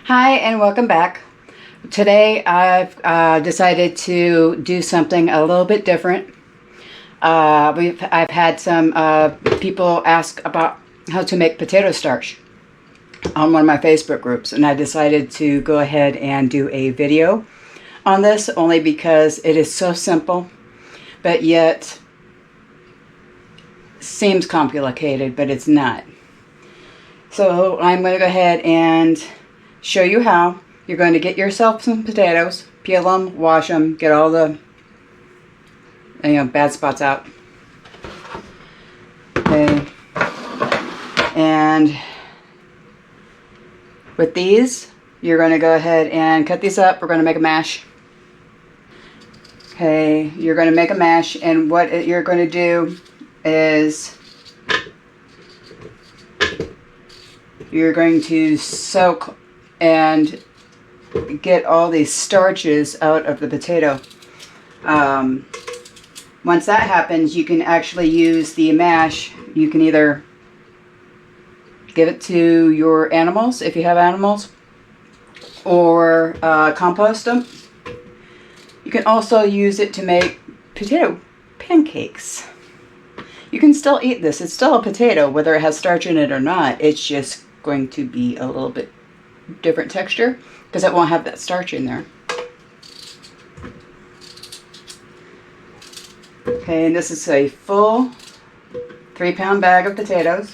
Hi and welcome back. Today I've decided to do something a little bit different. I've had some people ask about how to make potato starch on one of my Facebook groups, and I decided to go ahead and do a video on this only because it is so simple, but yet seems complicated, but it's not. So I'm going to go ahead and show you how. You're going to get yourself some potatoes, peel them, wash them, get all the bad spots out. Okay. And with these, you're going to go ahead and cut these up. We're going to make a mash. Okay, you're going to make a mash, and what you're going to do is you're going to soak and get all these starches out of the potato. Once that happens, you can actually use the mash. You can either give it to your animals if you have animals, or compost them. You can also use it to make potato pancakes. You can still eat this. It's still a potato, whether it has starch in it or not. It's just going to be a little bit different texture because it won't have that starch in there. Okay, and this is a full 3-pound bag of potatoes.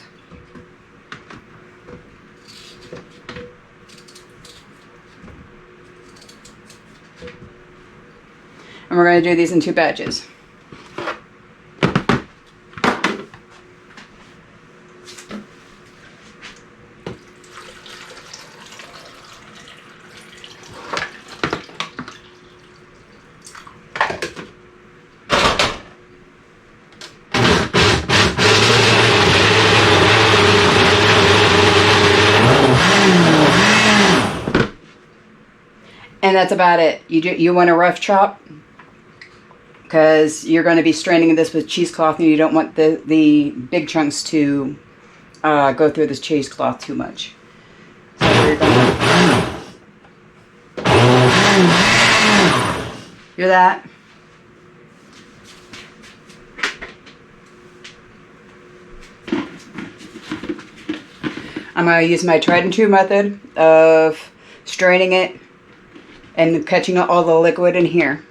And we're going to do these in 2 batches. And that's about it. You want a rough chop because you're going to be straining this with cheesecloth, and you don't want the big chunks to go through this cheesecloth too much. So you're going to do that. I'm going to use my tried and true method of straining it and catching all the liquid in here.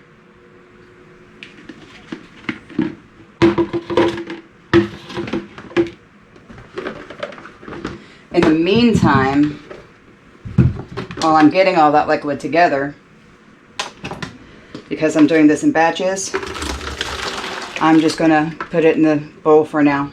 In the meantime, while I'm getting all that liquid together, because I'm doing this in batches, I'm just going to put it in the bowl for now.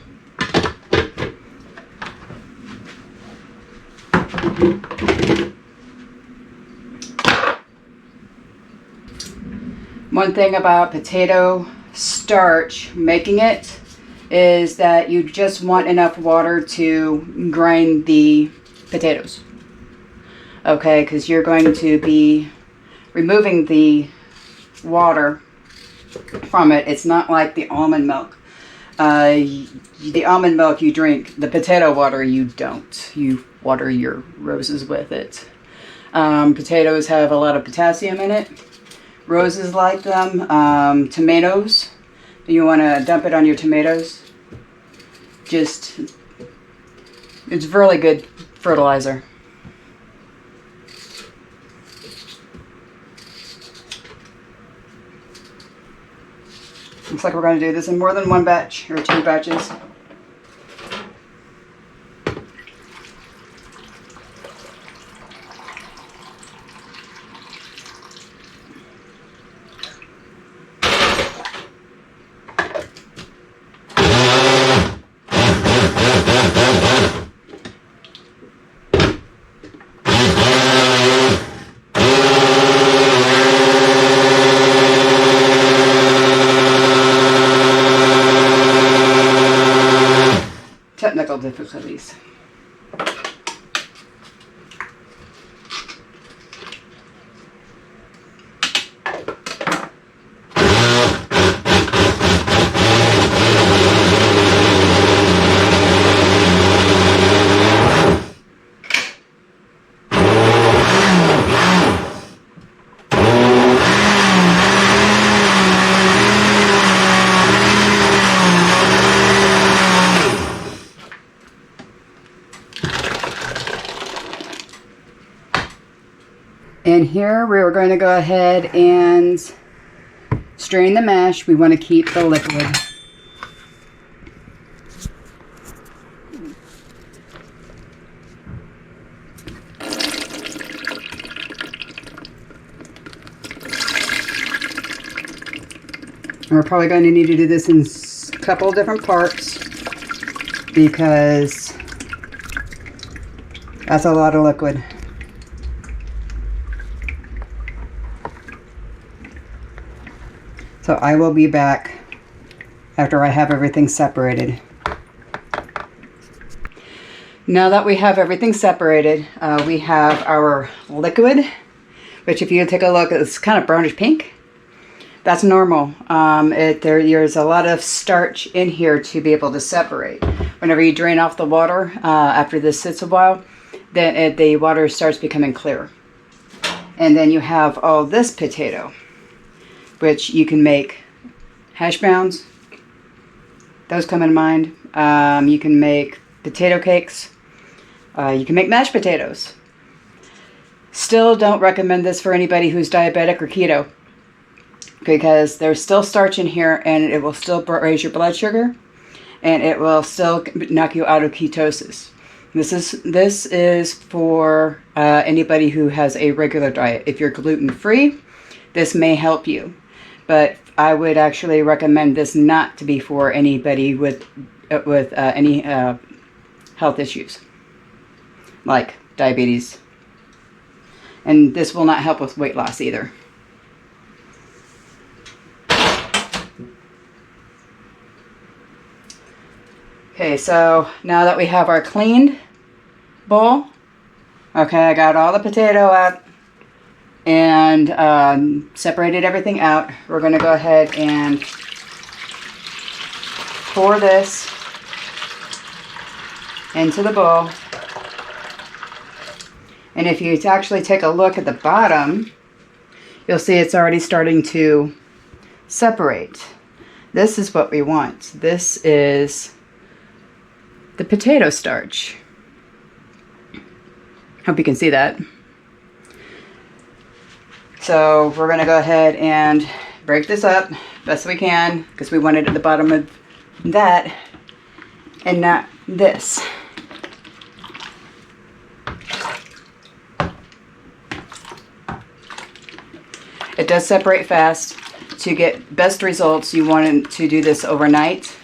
One thing about potato starch, making it, is that you just want enough water to grind the potatoes. Okay, because you're going to be removing the water from it. It's not like the almond milk. The almond milk you drink, the potato water you don't. You water your roses with it. Potatoes have a lot of potassium in it. Roses like them. Tomatoes, you want to dump it on your tomatoes. It's really good fertilizer. Looks like we're going to do this in more than 1 batch or 2 batches. Technical difficulties. And here we're going to go ahead and strain the mash. We want to keep the liquid. We're probably going to need to do this in a couple of different parts because that's a lot of liquid. So I will be back after I have everything separated. Now that we have everything separated, we have our liquid, which if you take a look, it's kind of brownish pink. That's normal. There's a lot of starch in here to be able to separate. Whenever you drain off the water, after this sits a while, then the water starts becoming clear. And then you have all this potato, which you can make hash browns. Those come in mind. You can make potato cakes. You can make mashed potatoes. Still don't recommend this for anybody who's diabetic or keto, because there's still starch in here and it will still raise your blood sugar and it will still knock you out of ketosis. This is for anybody who has a regular diet. If you're gluten-free, this may help you. But I would actually recommend this not to be for anybody with any health issues, like diabetes. And this will not help with weight loss either. Okay, so now that we have our cleaned bowl, okay, I got all the potato out and separated everything out. We're going to go ahead and pour this into the bowl. And if you actually take a look at the bottom, you'll see it's already starting to separate. This is what we want. This is the potato starch. Hope you can see that. So we're going to go ahead and break this up best we can, because we want it at the bottom of that and not this. It does separate fast. To get best results, you want to do this overnight.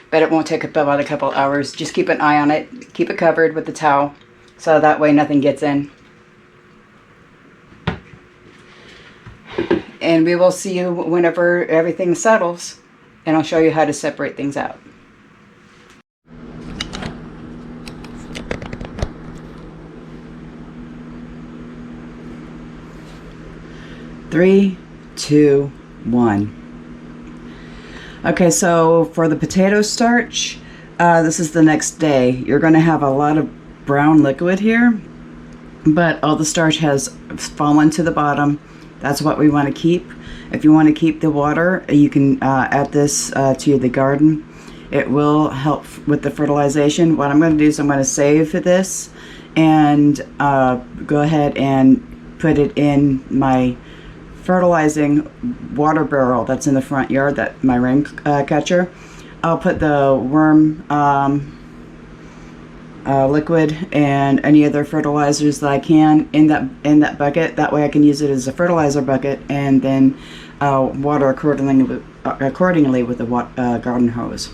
But it won't take about a couple hours. Just keep an eye on it. Keep it covered with the towel, so that way nothing gets in. And we will see you whenever everything settles, and I'll show you how to separate things out. Three, two, one. Okay, so for the potato starch, this is the next day. You're going to have a lot of brown liquid here, but all the starch has fallen to the bottom. That's what we want to keep. If you want to keep the water, you can add this to the garden. It will help with the fertilization. What I'm going to do is I'm going to save this and go ahead and put it in my fertilizing water barrel that's in the front yard, that my rain catcher. I'll put the worm liquid and any other fertilizers that I can in that bucket. That way I can use it as a fertilizer bucket, and then water accordingly with the garden hose.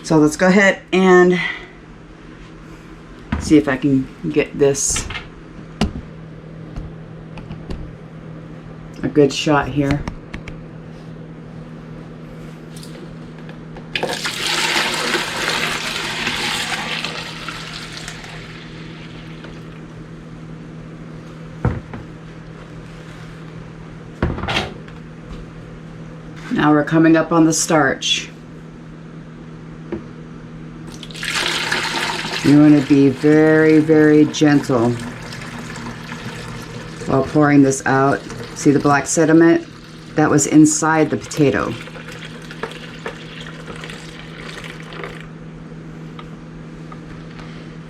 So let's go ahead and see if I can get this a good shot here. Now we're coming up on the starch. You want to be very, very gentle while pouring this out. See the black sediment? That was inside the potato.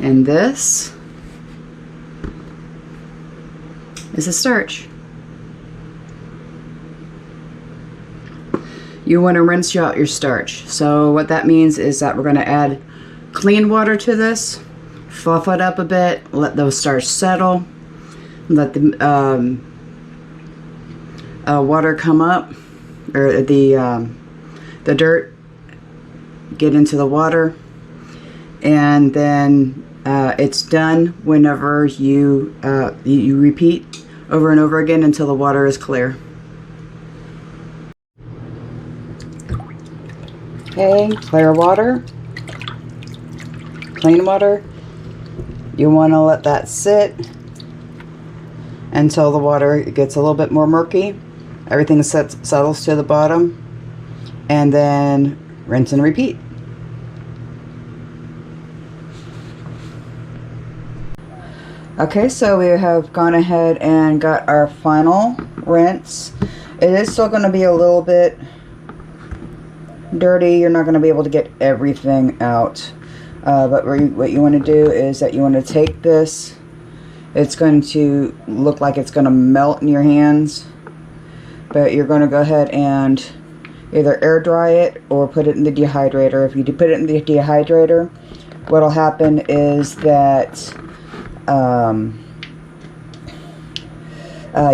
And this is the starch. You want to rinse out your starch. So what that means is that we're going to add clean water to this, fluff it up a bit, let those starch settle, let the water come up, or the dirt get into the water, and then it's done whenever you repeat over and over again until the water is clear. Okay, clear water, clean water. You want to let that sit until the water gets a little bit more murky. Everything settles to the bottom, and then rinse and repeat. Okay, so we have gone ahead and got our final rinse. It is still going to be a little bit dirty. You're not going to be able to get everything out. But what you want to do is that you want to take this. It's going to look like it's going to melt in your hands. But you're going to go ahead and either air dry it or put it in the dehydrator. If you put it in the dehydrator, what will happen is that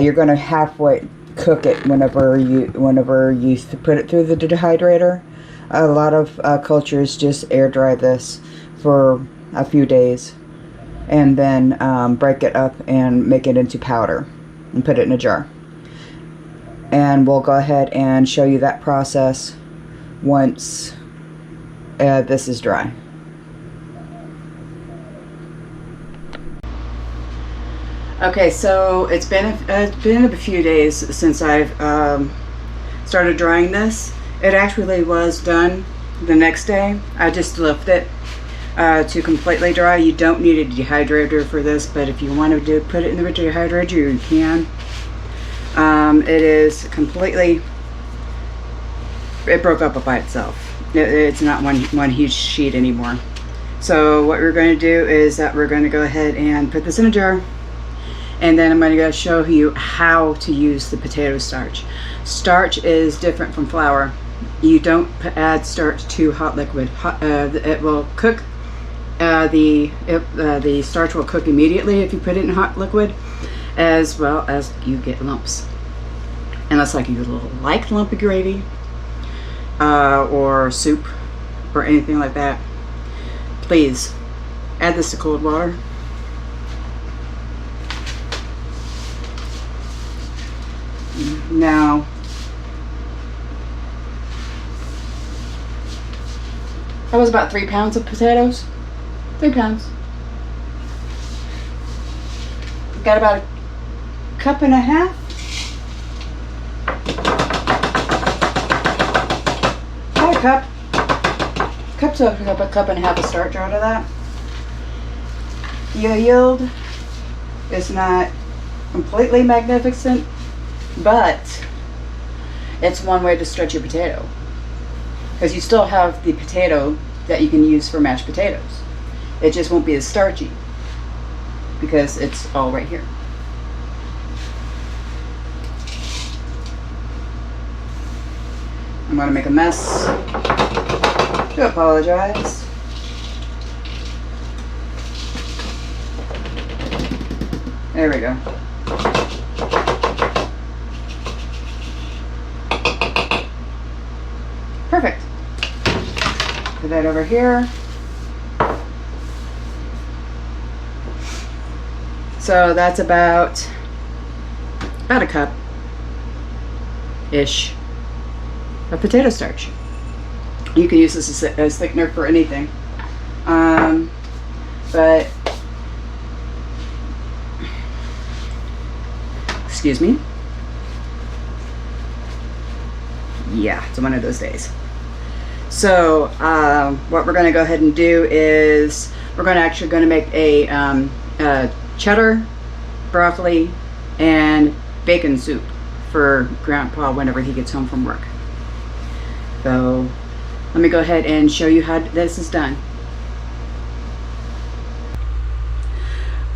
you're going to halfway cook it whenever you put it through the dehydrator. A lot of cultures just air dry this for a few days and then break it up and make it into powder and put it in a jar. And we'll go ahead and show you that process once this is dry. Okay, so it's been a few days since I've started drying this. It actually was done the next day. I just left it to completely dry. You don't need a dehydrator for this, but if you want to put it in the dehydrator, you can. It is completely, it broke up by itself. It's not one huge sheet anymore. So what we're going to do is that we're going to go ahead and put this in a jar. And then I'm going to go show you how to use the potato starch. Starch is different from flour. You don't add starch to hot liquid. It will cook. The starch will cook immediately if you put it in hot liquid, as well as you get lumps. Unless like you like lumpy gravy or soup or anything like that, please add this to cold water. Now, that was about 3 pounds of potatoes. 3 pounds. Got about a cup and a half. About a cup. Cup to a cup and a half of starch out of that. Your yield is not completely magnificent, but it's one way to stretch your potato, because you still have the potato that you can use for mashed potatoes. It just won't be as starchy because it's all right here. I'm going to make a mess. Do apologize. There we go. Perfect. Put that over here. So that's about a cup-ish of potato starch. You can use this as thickener for anything. But, excuse me. Yeah, it's one of those days. So what we're going to go ahead and do is we're actually going to make a cheddar, broccoli, and bacon soup for Grandpa whenever he gets home from work. So let me go ahead and show you how this is done.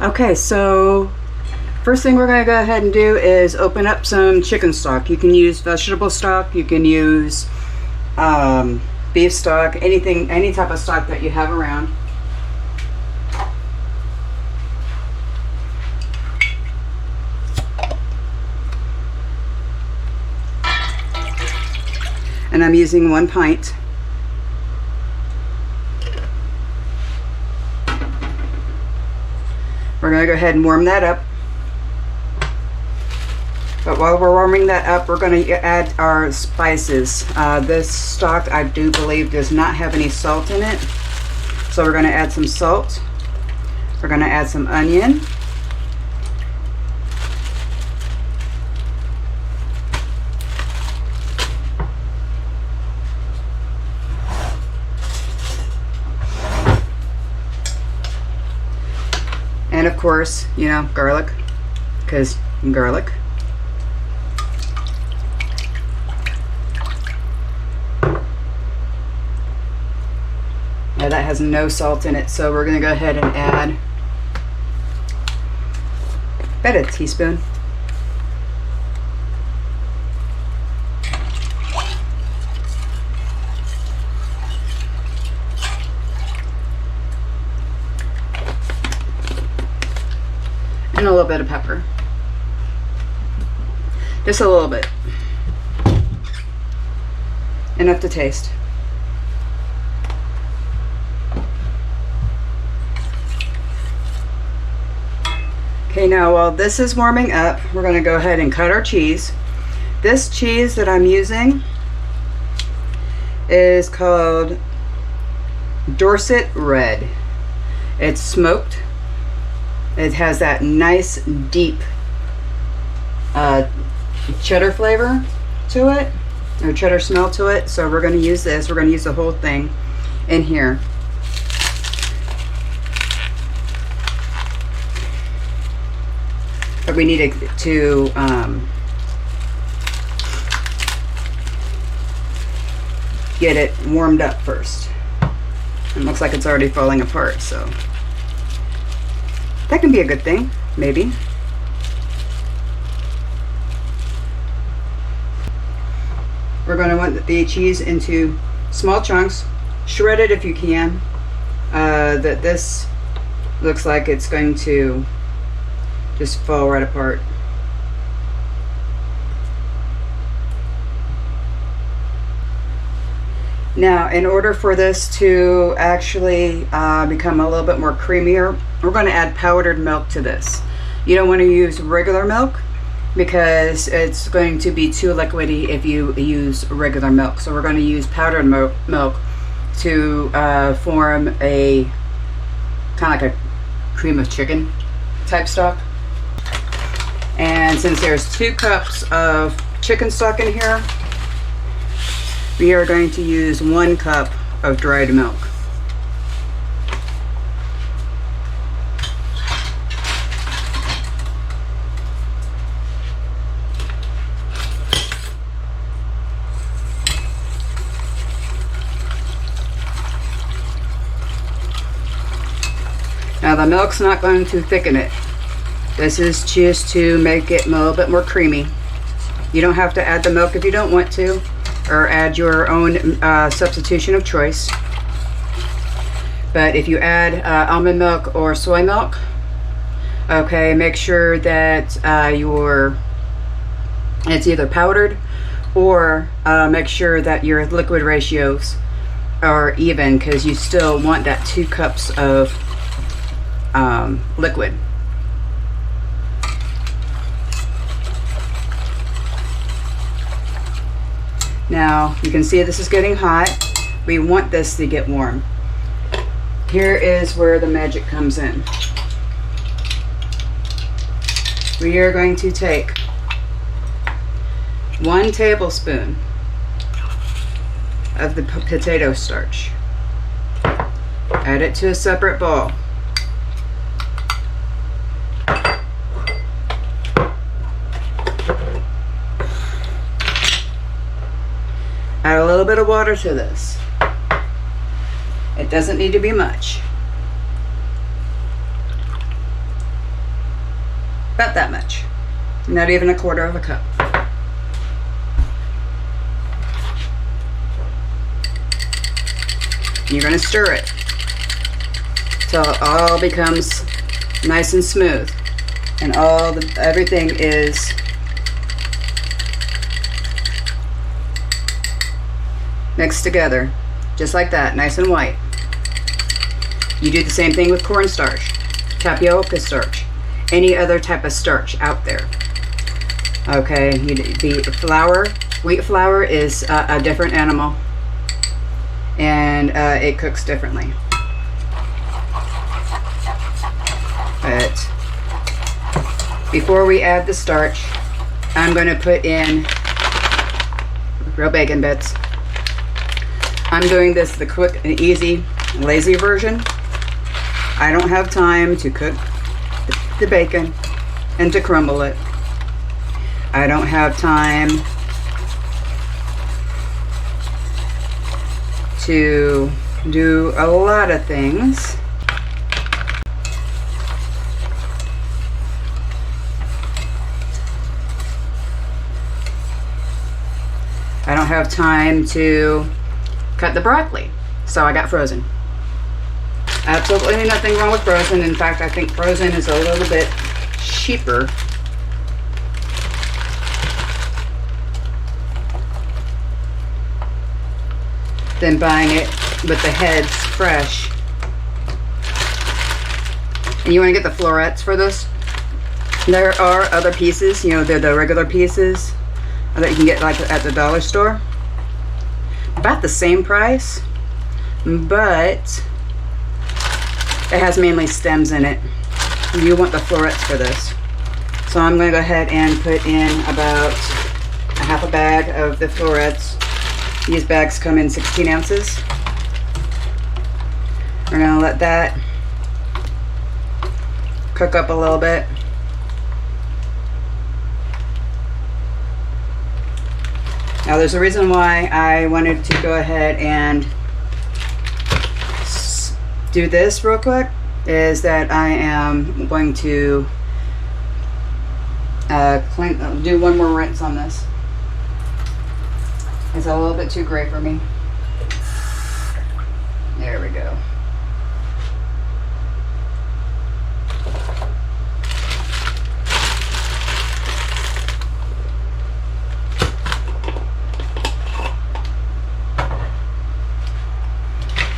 Okay, so first thing we're going to go ahead and do is open up some chicken stock. You can use vegetable stock, you can use beef stock, anything, any type of stock that you have around. And I'm using 1 pint. We're going to go ahead and warm that up. But while we're warming that up, we're going to add our spices. This stock, I do believe, does not have any salt in it. So we're going to add some salt. We're going to add some onion. And of course, you know, garlic, because garlic. Now that has no salt in it, so we're going to go ahead and add about a teaspoon. And a little bit of pepper. Just a little bit. Enough to taste. Okay, now while this is warming up, we're going to go ahead and cut our cheese. This cheese that I'm using is called Dorset Red. It's smoked. It has that nice deep cheddar flavor to it, or cheddar smell to it. So we're going to use this. We're going to use the whole thing in here. But we need to get it warmed up first. It looks like it's already falling apart, so that can be a good thing, maybe. We're going to want the cheese into small chunks. Shred it if you can. That this looks like it's going to just fall right apart. Now, in order for this to actually become a little bit more creamier, we're going to add powdered milk to this. You don't want to use regular milk because it's going to be too liquidy if you use regular milk. So we're going to use powdered milk to form a kind of like a cream of chicken type stock. And since there's 2 cups of chicken stock in here, we are going to use 1 cup of dried milk. Now the milk's not going to thicken it. This is just to make it a little bit more creamy. You don't have to add the milk if you don't want to, or add your own substitution of choice. But if you add almond milk or soy milk, okay, make sure that it's either powdered, or make sure that your liquid ratios are even, because you still want that 2 cups of liquid. Now you can see this is getting hot. We want this to get warm. Here is where the magic comes in. We are going to take 1 tablespoon of the potato starch. Add it to a separate bowl. Add a little bit of water to this. It doesn't need to be much. About that much. Not even a quarter of a cup. You're going to stir it till it all becomes nice and smooth, and everything is mixed together, just like that, nice and white. You do the same thing with cornstarch, tapioca starch, any other type of starch out there. Okay, the flour, wheat flour is a different animal, and it cooks differently. But before we add the starch, I'm going to put in real bacon bits. I'm doing this the quick and easy, lazy version. I don't have time to cook the bacon and to crumble it. I don't have time to do a lot of things. I don't have time to cut the broccoli, so I got frozen. Absolutely nothing wrong with frozen. In fact, I think frozen is a little bit cheaper than buying it with the heads fresh. And you want to get the florets for this. There are other pieces, you know, they're the regular pieces that you can get like at the dollar store. About the same price, but it has mainly stems in it. You want the florets for this. So I'm going to go ahead and put in about a half a bag of the florets. These bags come in 16 ounces. We're going to let that cook up a little bit. Now there's a reason why I wanted to go ahead and do this real quick, is that I am going to do one more rinse on this. It's a little bit too gray for me. There we go.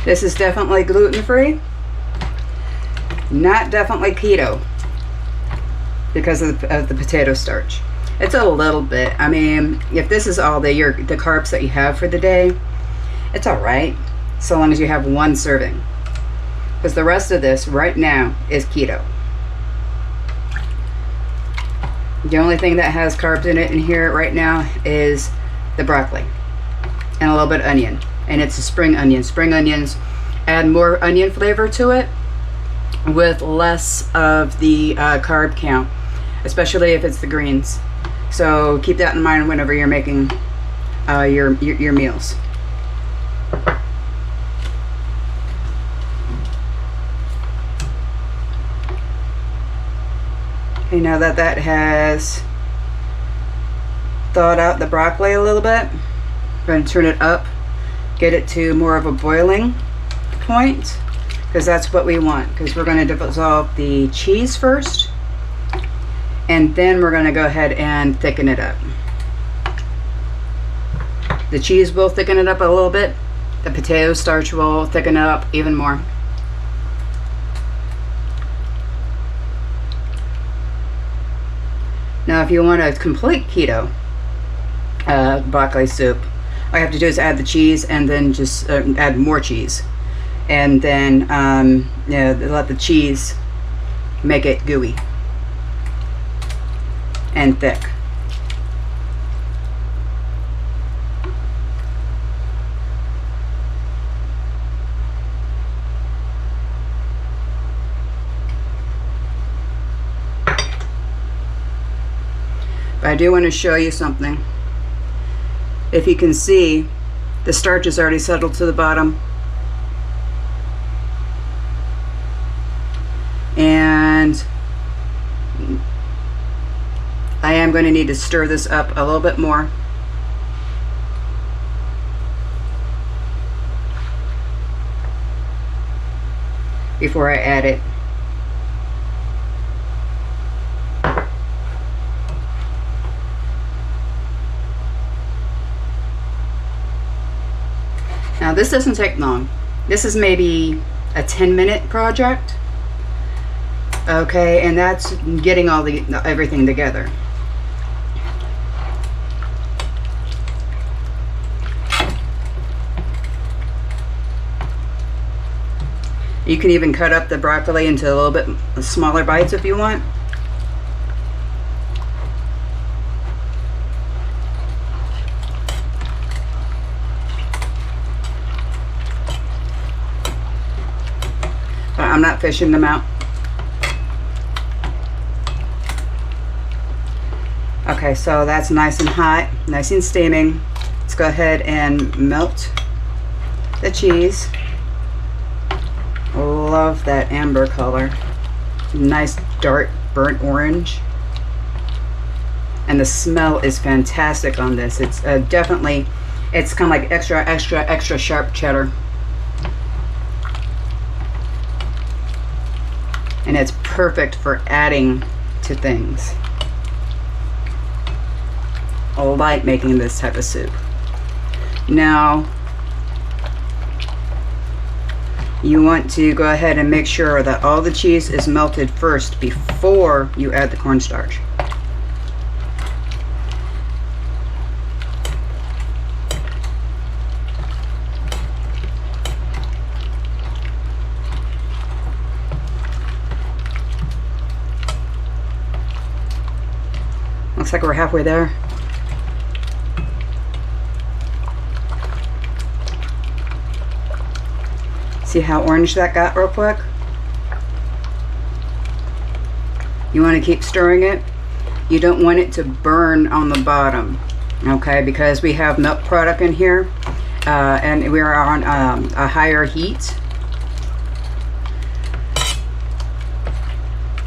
This is definitely gluten-free, not definitely keto because of the potato starch. It's a little bit. I mean, if this is all the carbs that you have for the day, it's all right, so long as you have one serving. Because the rest of this right now is keto. The only thing that has carbs in it in here right now is the broccoli and a little bit of onion. And it's a spring onion. Spring onions add more onion flavor to it with less of the carb count, especially if it's the greens. So keep that in mind whenever you're making your meals. Okay, now that has thawed out the broccoli a little bit, I'm going to turn it up. Get it to more of a boiling point, because that's what we want, because we're going to dissolve the cheese first, and then we're going to go ahead and thicken it up. The cheese will thicken it up a little bit. The potato starch will thicken it up even more. Now if you want a complete keto broccoli soup, all you have to do is add the cheese and then just add more cheese, and then let the cheese make it gooey and thick. But I do want to show you something. If you can see, the starch is already settled to the bottom. And am going to need to stir this up a little bit more. Before I add it. Now this doesn't take long. This is maybe a 10-minute project. Okay, and that's getting all the everything together. You can even cut up the broccoli into a little bit smaller bites if you want. But I'm not fishing them out. Okay, so that's nice and hot, nice and steaming. Let's go ahead and melt the cheese. Love that amber color. Nice dark burnt orange. And the smell is fantastic on this. It's definitely, it's kind of like extra sharp cheddar. And it's perfect for adding to things. I like making this type of soup. Now, you want to go ahead and make sure that all the cheese is melted first before you add the cornstarch. Looks like we're halfway there. See how orange that got real quick? You want to keep stirring it. You don't want it to burn on the bottom, okay? Because we have milk product in here, and we are on a higher heat.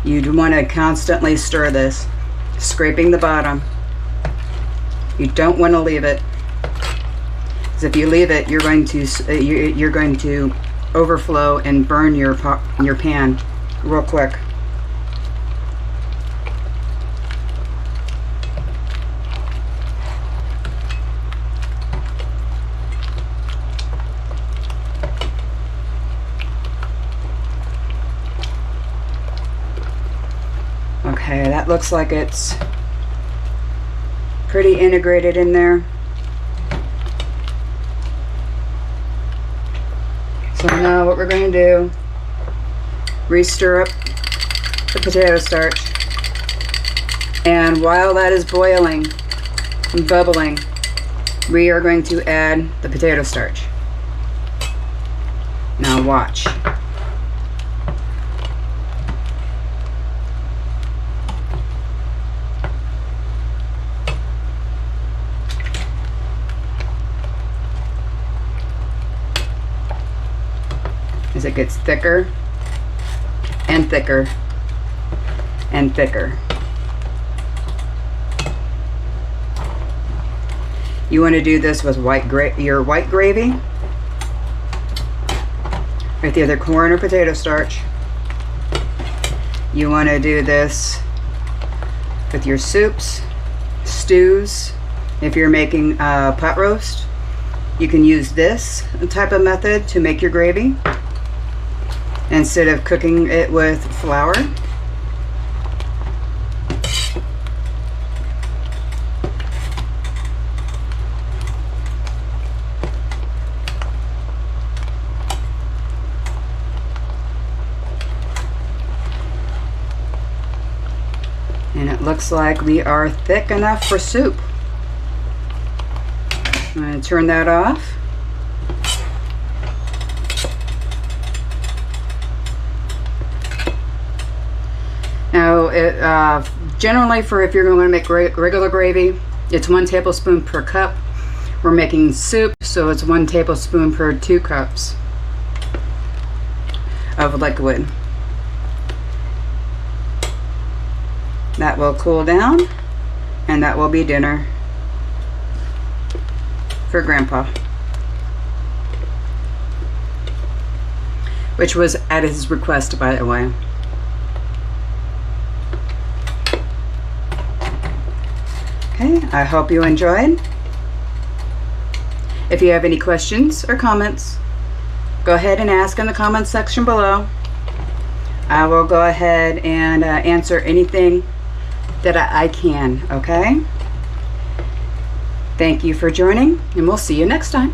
You want to constantly stir this, scraping the bottom. You don't want to leave it, because if you leave it, you're going to overflow and burn your pan real quick. Okay, that looks like it's pretty integrated in there. So now what we're going to do, re-stir up the potato starch, and while that is boiling and bubbling, we are going to add the potato starch. Now watch. As it gets thicker and thicker and thicker. You want to do this with your white gravy, with either corn or potato starch. You want to do this with your soups, stews. If you're making pot roast, you can use this type of method to make your gravy, instead of cooking it with flour. And it looks like we are thick enough for soup. I'm going to turn that off. Now, generally for if you're going to make regular gravy, it's 1 tablespoon per cup. We're making soup, so it's 1 tablespoon per 2 cups of liquid. That will cool down. And that will be dinner for Grandpa, which was at his request, by the way. Okay, I hope you enjoyed. If you have any questions or comments, go ahead and ask in the comments section below. I will go ahead and answer anything that I can, okay? Thank you for joining, and we'll see you next time.